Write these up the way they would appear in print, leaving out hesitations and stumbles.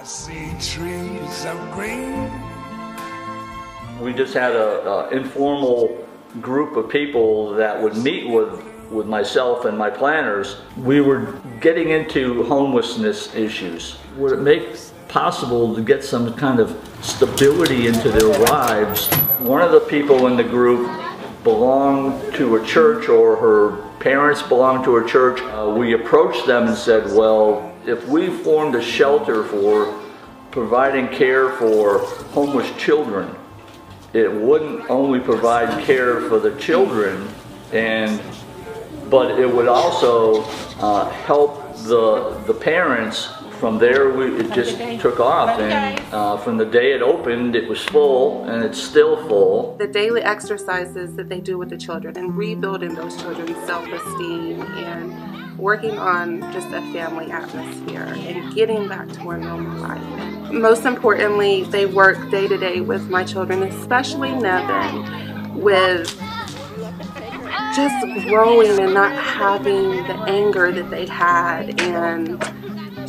I see trees of green. We just had an informal group of people that would meet with myself and my planners. We were getting into homelessness issues. Would it make possible to get some kind of stability into their lives? One of the people in the group belonged to a church, or her parents belonged to a church. We approached them and said, well, if we formed a shelter for providing care for homeless children, it wouldn't only provide care for the children, but it would also help the parents. From there, it just took off, and from the day it opened, it was full, and it's still full. The daily exercises that they do with the children and rebuilding those children's self-esteem and working on just a family atmosphere and getting back to a normal life. Most importantly, they work day to day with my children, especially Nevin, with just growing and not having the anger that they had, and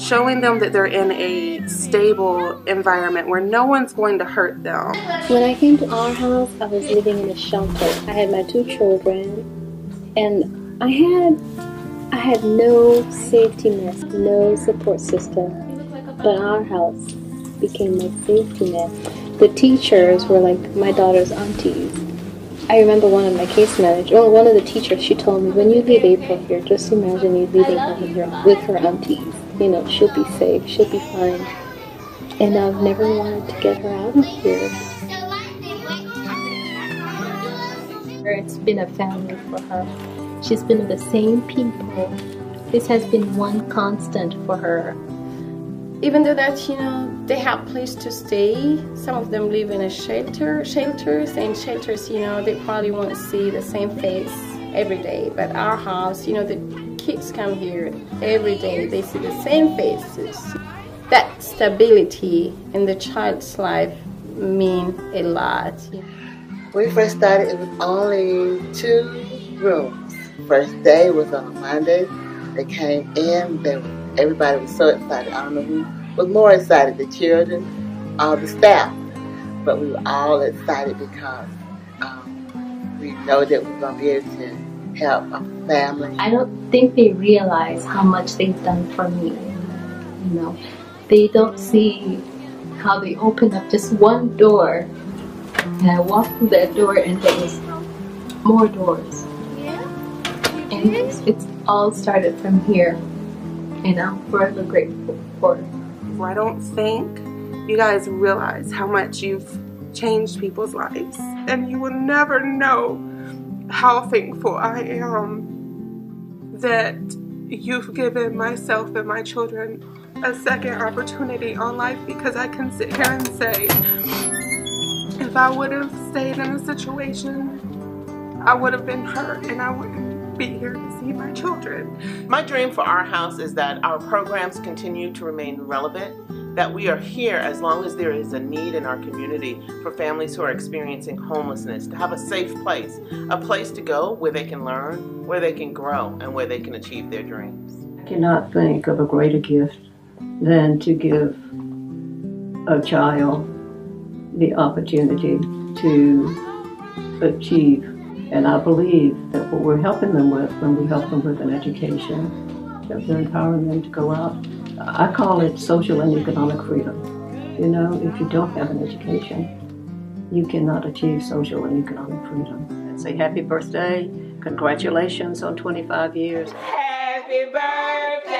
showing them that they're in a stable environment where no one's going to hurt them. When I came to our house, I was living in a shelter. I had my 2 children, and I had no safety net, no support system. But our house became my safety net. The teachers were like my daughter's aunties. I remember one of my case managers, or one of the teachers, she told me, when you leave April here, just imagine you leaving her with her aunties. You know, she'll be safe, she'll be fine. And I've never wanted to get her out of here. It's been a family for her. She's been with the same people. This has been one constant for her. Even though that, they have place to stay, some of them live in a shelters, and shelters, they probably won't see the same face every day. But our house, the kids come here every day, they see the same faces. That stability in the child's life means a lot. When we first started, it was only 2 rooms. First day was on a Monday. They came in, everybody was so excited. I don't know who was more excited, the children or the staff. But we were all excited because we know that we're going to be able to help a family. I don't think they realize how much they've done for me. They don't see how they open up just one door, and I walk through that door and there's more doors. And it's all started from here, I'm forever grateful for it. I don't think you guys realize how much you've changed people's lives, and you will never know how thankful I am that you've given myself and my children a second opportunity on life, because I can sit here and say, if I would have stayed in a situation, I would have been hurt and I wouldn't be here to see my children. My dream for our house is that our programs continue to remain relevant, that we are here as long as there is a need in our community for families who are experiencing homelessness, to have a safe place, a place to go where they can learn, where they can grow, and where they can achieve their dreams. I cannot think of a greater gift than to give a child the opportunity to achieve. And I believe that what we're helping them with, when we help them with an education, that we're empowering them to go out. I call it social and economic freedom. If you don't have an education, you cannot achieve social and economic freedom. And say happy birthday, congratulations on 25 years. Happy birthday!